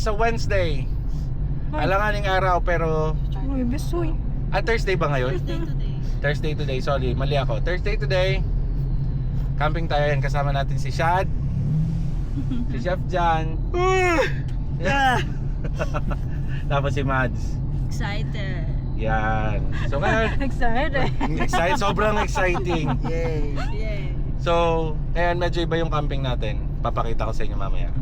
Sa Wednesday. Alanganing araw pero Uy, besoy. Thursday ba ngayon? Thursday today, sorry, mali ako. Thursday today. Camping tayo yan, kasama natin si Shad. Si Chef Jan. Tapos si Mads. Excited. Yan. So ngayon, Excited. sobrang exciting. Yay! Yay. So, ngayon medyo iba yung camping natin. Papakita ko sa inyo mamaya.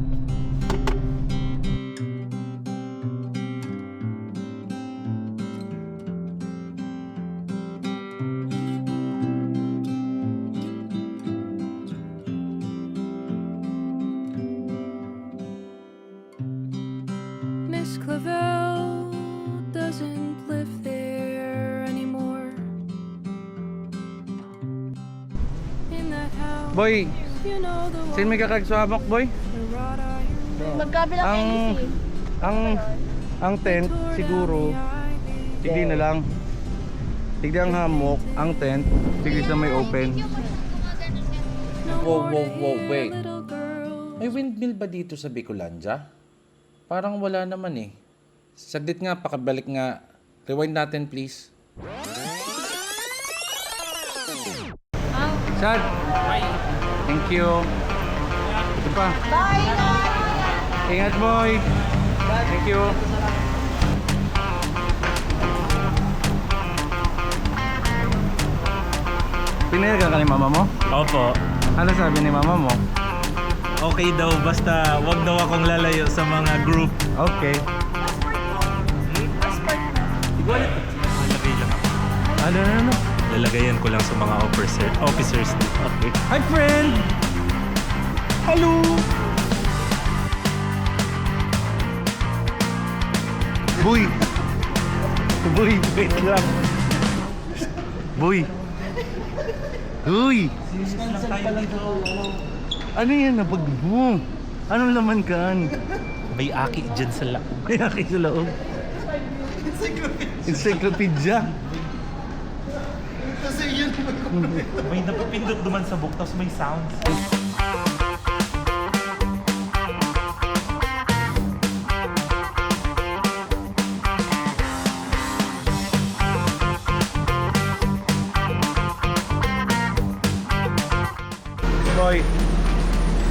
Miss Clavel doesn't live there anymore. In that house, Boy, you know the sin may kakagswabok, boy? the wrought iron Magkabilang Ang tent siguro tigdi na lang. Tigdi ang hammock, ang tent, tigdi sa may open. Wow, wait. little girl. May windmill ba dito sa Bicolandia? Parang wala naman eh. Saglit nga, pakabalik nga. Rewind natin please. Sad! Thank you. Ito pa. Bye! Ingat boy! Thank you. Pinayagan ka ni mama mo? Opo. Ano sabi ni mama mo? Okay daw, basta wag daw akong lalayo sa mga group. Okay. Lalagay lang ako. Ano? Lalagayan ko lang sa mga officers. Okay. Hi friend! Hello! Boy! Boy, wait lang. Boy! Uy! Ano yan na bag mo? Anong laman kan? May aki dyan sa loob. May aki sa loob. Encyclopedia. May napapindot duman sa book, tapos may sounds.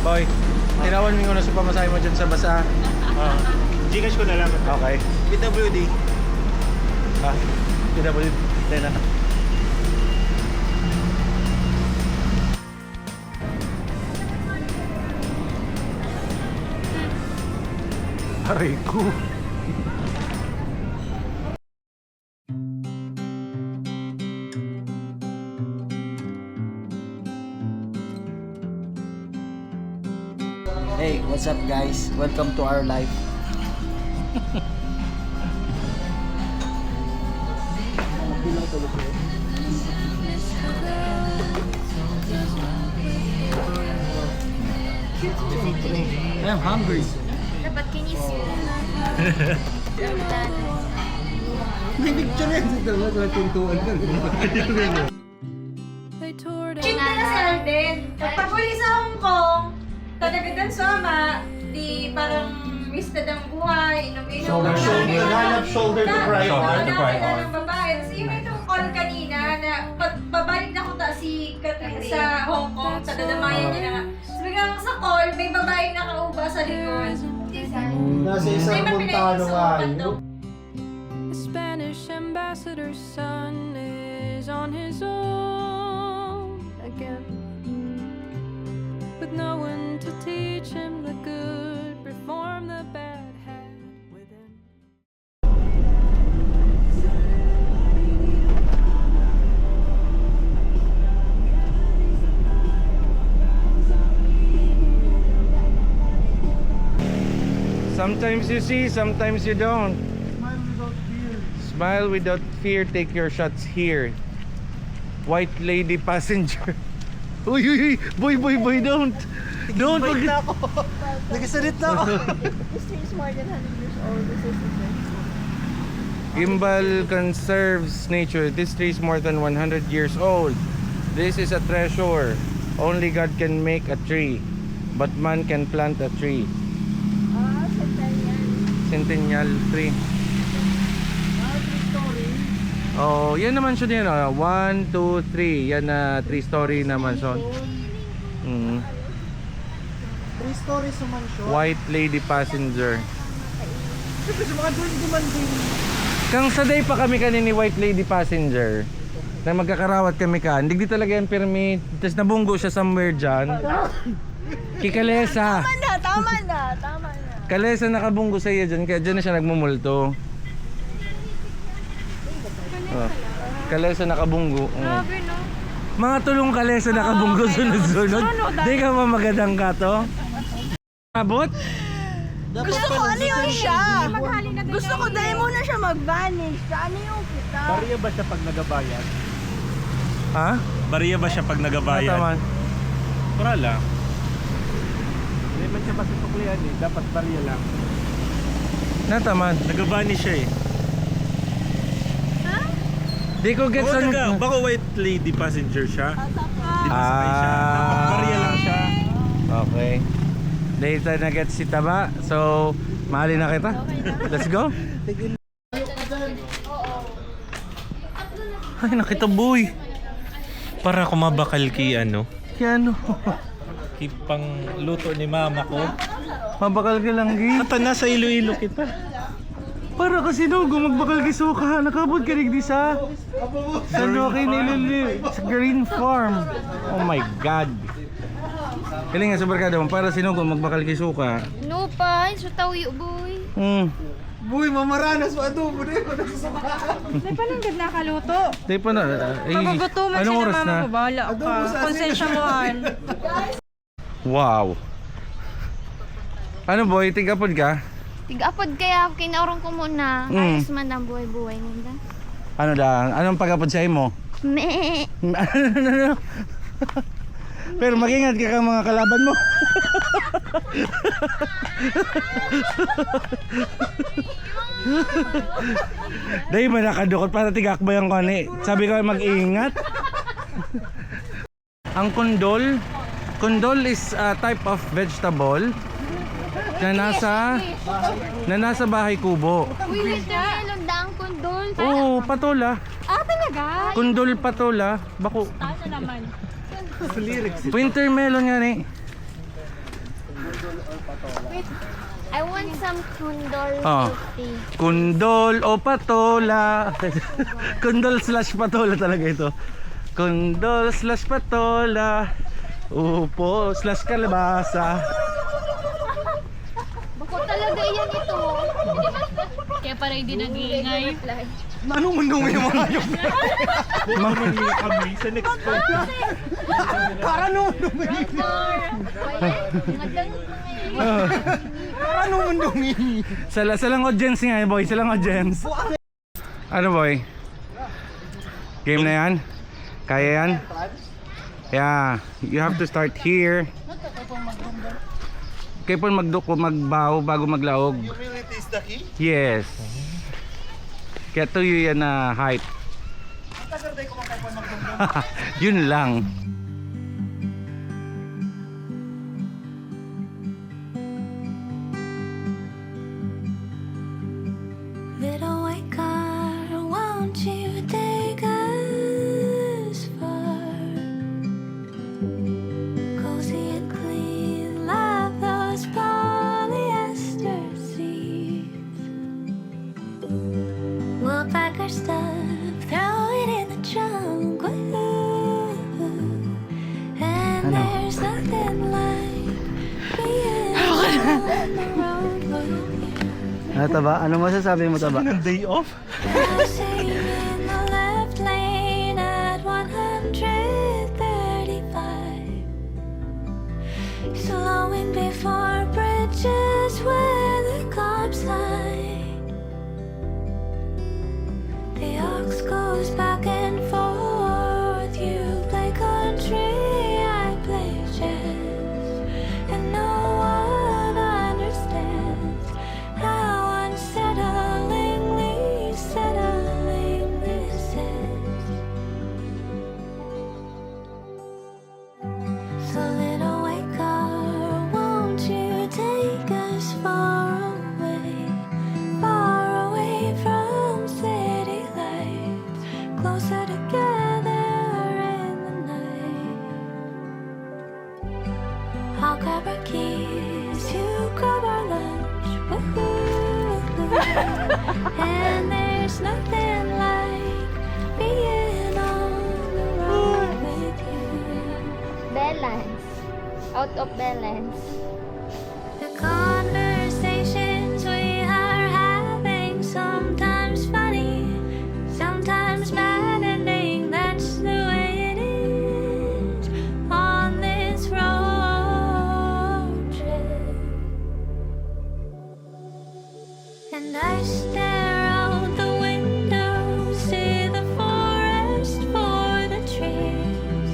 Boy, tinawan mo na sa pamasahe mo dyan sa basa. Gcash ko na lang. Okay. PWD. PWD na. Aray ko. Hey, what's up guys? Welcome to our life. I'm hungry. Dapat kinis yun. May picture yan sa dalawa. Walang pintuan ka. They tore down. Cheat na si Alden. Nagpaguli sa Hong Kong, kadagdagan sama, di parang wasted ang buhay, inom-inom. Shoulder to cry on. Shoulder to cry on. Ng babae. Tapos yung itong call kanina na babalik na ko si Catherine sa Hong Kong, sa dadamayan niya na nga. Tapos biglang sa call, may babaeng nakauba sa likod. Nasa isang puntano nga yun. The Spanish ambassador's son is on his own again, with no one to teach him the good, reform the bad had within. Sometimes you see, sometimes you don't. Smile without fear, take your shots here. White lady passenger. Uy, boy, don't. Don't. Wait na ako. Nagasalit na ako. This tree is more than 100 years old. This is the Gimbal conserves nature. This tree is more than 100 years old. This is a treasure. Only God can make a tree, but man can plant a tree. centennial. Centennial Tree. Oh, yan naman siya din. 1, 2, 3. Yan na 3-story na mansion. Mm. 3 stories sa mansion. White Lady Passenger. Siyempre sa mga 20 man din. Kang sa day pa kami kanini White Lady Passenger. Na magkakarawat kami ka. Hindi talaga yan permit. Tapos nabunggo siya somewhere dyan. Kikalesa. Tama na. Kalesa nakabunggo sa iyo dyan. Kaya dyan na siya nagmumulto. Oh. Kalesa nakabunggo. Grabe, no? Mga tulong kalesa nakabunggo sunod-sunod. Di ka ba magandang ka to? Abot? Gusto ko ano yung siya? Gusto ko dahil muna siya mag-vanish. Ano yung kita? Bariya ba siya pag nagabayad? Ha? Bariya ba siya pag nagabayad? Nataman. Para lang. Hindi man siya masasuklian eh. Dapat bariya lang. Nataman. Nagabani siya eh. Di ko get sa... Baka White Lady Passenger siya. Di ba sakay siya? Dapat bariya lang siya. Okay. Later na get si Taba. So, mahalin na kita. Let's go. Ay, nakita boy. Para kumabakal ki ano. Yan. Kipang luto ni mama ko. Mabakal ka lang, Gi. Ata nasa Iloilo kita. Para kasi no, magbakal ka suka. Nakabot ka rin di sa... Ano kayo nilili? Sa Green Farm. Oh my God. Kaling nga sa barkada mo, para sinugo magbakal kay suka. No pa, so tawi boy. Boy, mamaranas mo adobo na yun. May pananggad nakaluto. Di pa na. Magugutuman Anong siya oras ng mama na? ko. Bahala ka. Konsensya mo an. Wow. Ano boy, tigapod ka? Tig-apod kaya kinaurong ko muna. Mm. Ayos man ang buhay-buhay nila. Ano lang? Anong pagapod sa'yo mo? Meh. Pero mag-ingat ka kang mga kalaban mo. Dahil ba nakadukot para tigakbayan ko ni. Sabi ko mag-ingat. Ang kundol, kundol is a type of vegetable na nasa bahay kubo. Uy, watermelon daang kundol. Oo, patola. Ah, talaga? Kundol patola. Bako. Ano naman? Winter melon nga ni. I want some kundol Oh. tea. Kundol o patola. Kundol slash patola talaga ito. Kundol slash patola. Upo slash kalabasa. Bako talaga yan ito. Kaya para hindi nag-iingay. Anong mundong yung mga hayop? Mamamili kami sa next point. Para nung Para nung mundong yun. Salang audience nga boy, salang audience. Ano boy? Game na yan? Kaya yan? Yeah, you have to start here. Kaya po magbaw bago maglaog. Humility is the key? Yes. Kaya tuyo yan na height. Yun lang. Little white car, won't you take us far? Cozy and clean, like those polyester seats. We'll pack our stuff, throw it in the trunk. And there's nothing like being on the road with you. Ano taba? Ano masasabi mo taba? Day off? Passing in the left lane at 135, slowing before bridges where the cops hide. The aux goes back and forth. You play country, I play jazz, and no one understands how unsettlingly settling this is. So little white car, won't you take us far away? And there's nothing like being on the road with you. Balance. Out of balance. The conversations we are having, sometimes funny, sometimes maddening. That's the way it is on this road trip. And I stare out the window, see the forest for the trees.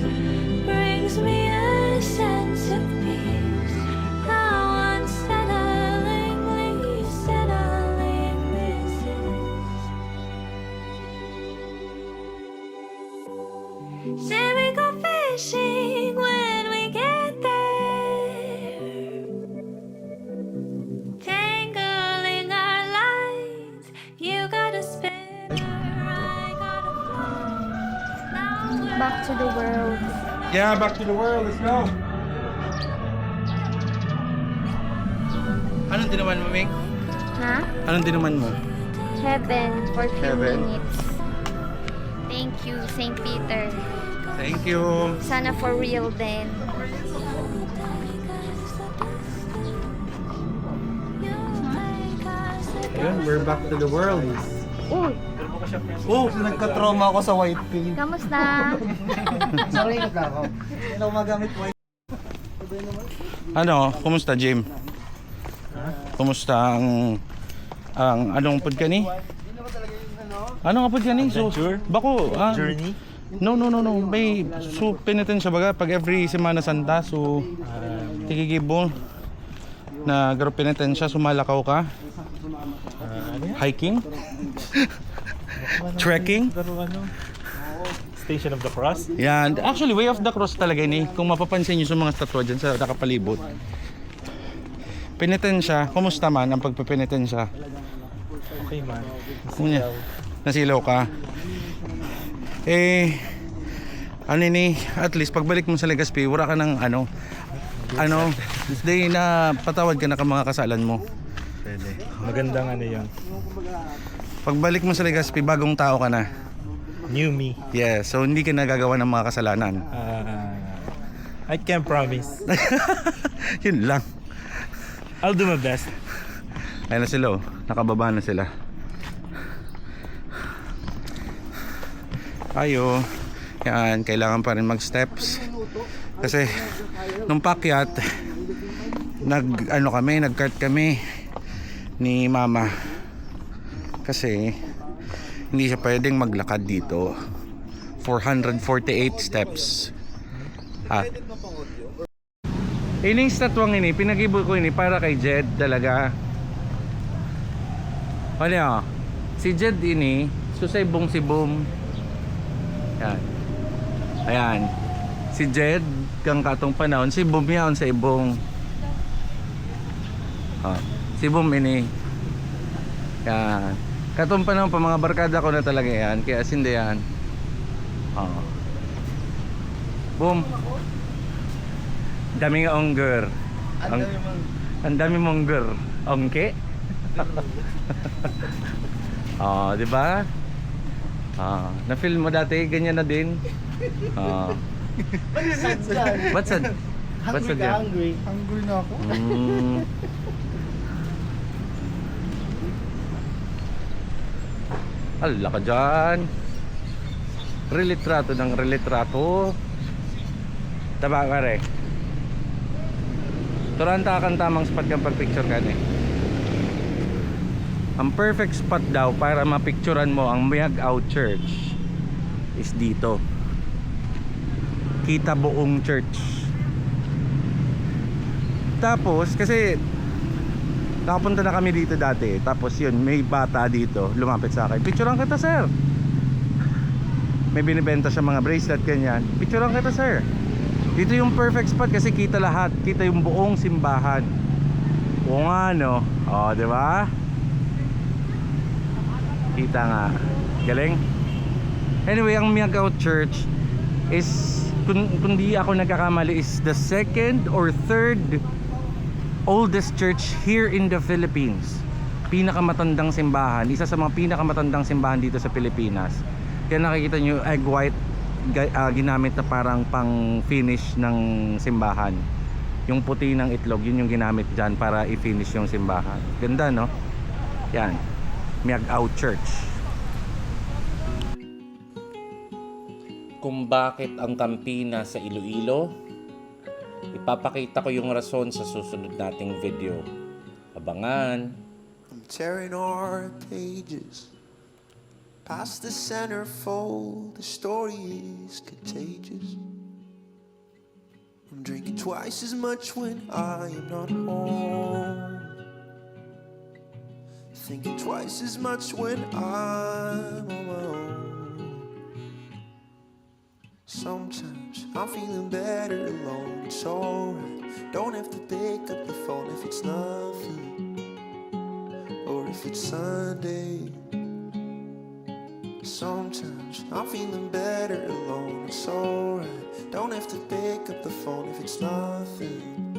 Brings me a sense of peace. How unsettlingly settling this is. Say we go fishing when we get there, tangling our lines. You got a spinner, I got a fly. Now we're Back to the world. Yeah, back to the world. Let's go. Anong dinuman mo, Ming? Ha? Anong dinuman mo? Heaven for few Heaven. minutes. Thank you, St. Peter. Thank you. Sana for real din. Ayun, we're back to the world. Uy, Oh, Nagka-trauma ako sa white paint. kamusta? Sorry, na ako. Hindi ako magamit white. ano, kumusta, Jim? Kumusta ang anong pod ka ni? Ano nga pod ka ni? So, bako, Journey? No. May so penitensya baga pag every Semana Santa so tigigibo na garo penitensya sumalakaw ka. Hiking? Trekking? Pero ano? Station of the Cross? Yan. Actually, Way of the Cross talaga ni. Kung mapapansin niyo sa mga statwa dyan sa nakapalibot. Penitensya, kumusta man ang pagpepenitensya? Okay man. Nasilaw ka. Ano ni, at least pagbalik mo sa Legazpi, wala ka ng day na patawad ka na ka mga kasalan mo. Pwede. Magandang ano yun. Pagbalik mo sa Legazpi, bagong tao ka na. New me. Yeah, so hindi ka nagagawa ng mga kasalanan. I can't promise. Yun lang. I'll do my best. Ayun na sila, oh. Nakababa na sila. Ayo. Yan, kailangan pa rin mag-steps. Kasi nung pakyat, nag-kart kami ni Mama. Kasi hindi siya pwedeng maglakad dito. 448 steps. Ining statwang ini, pinag-ibo ko ini para kay Jed talaga. Ano si Jed ini, susaybong si Boom. Yan. Ayan. Si Jed kang katong panahon, si Boom yaon sa ibong. Si Boom ini. Yan. Katong panahon pa mga barkada ko na talaga yan, kaya sindi yan. Boom. Dami nga ongger. Ang dami mongger. Ongke? Di ba? Na-feel mo dati ganyan na din. What's that? Hungry ka, hungry. Hungry na ako. Ala ka dyan. Relitrato ng relitrato. Taba ka rin. Turanta kang tamang spot kang pag-picture ka ni. Ang perfect spot daw para mapicturean mo ang Miag-Ao Church is dito. Kita buong church. Tapos kasi nakapunta na kami dito dati. Tapos yun, may bata dito lumapit sa akin. Picturean kita, sir. May binibenta siya mga bracelet ganyan. Picturean kita, sir. Dito yung perfect spot kasi kita lahat. Kita yung buong simbahan. O nga no. Di ba? Kita nga. Galing. Anyway, ang Miag-Ao Church is, kung di ako nagkakamali, is the second or third oldest church here in the Philippines. pinakamatandang simbahan, isa sa mga pinakamatandang simbahan dito sa Pilipinas. Kaya nakikita nyo egg white ginamit na parang pang finish ng simbahan. Yung puti ng itlog, yun yung ginamit dyan para i-finish yung simbahan. Ganda, no? Yan, Miagao Church. Kung bakit ang Campina sa Iloilo, ipapakita ko yung rason sa susunod nating video. Abangan! I'm tearing our pages past the centerfold. The story is contagious. I'm drinking twice as much when I am not home. Thinking twice as much when I'm on my own. Sometimes I'm feeling better alone. It's alright. Don't have to pick up the phone if it's nothing, or if it's Sunday. Sometimes I'm feeling better alone. It's alright. Don't have to pick up the phone if it's nothing,